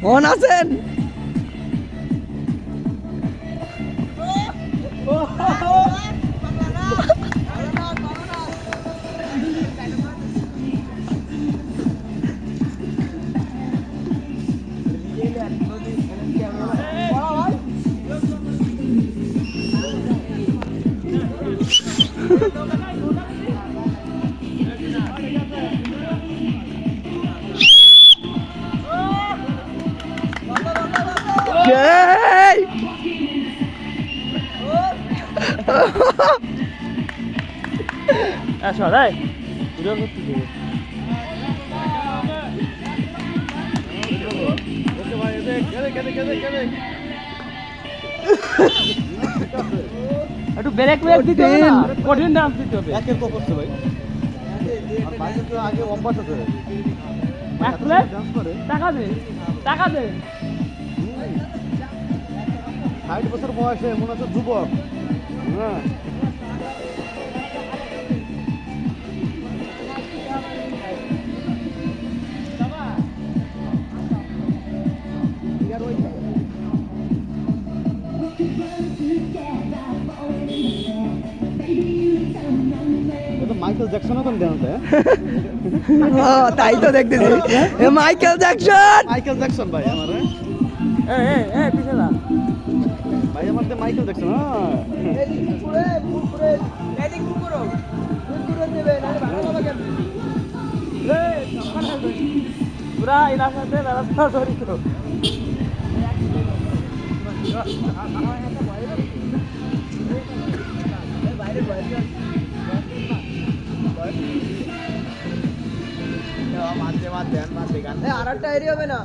মন আছেন? সদাই ভিডিও করতে দেবে। একটু ব্রেক দিতে হবে না, কঠিন ডান্স দিতে হবে। একের কো করছে ভাই আর বাইরে তো আগে অম্বাত আছে এক প্লেট টাকা দে, টাকা দে। 60 বছর বয়সে মনে হচ্ছে যুবক। হ্যাঁ মাইকেল জ্যাকসনও তো দেন তাই তো দেখতেছি মাইকেল জ্যাকসন। মাইকেল জ্যাকসন ভাই আমার পিছে যা ভাই আমার তো মাইকেল জ্যাকসন। পুরা এলাকার সাথে ব্যবস্থা জড়িত। আর একটা এরিয়া হবে না।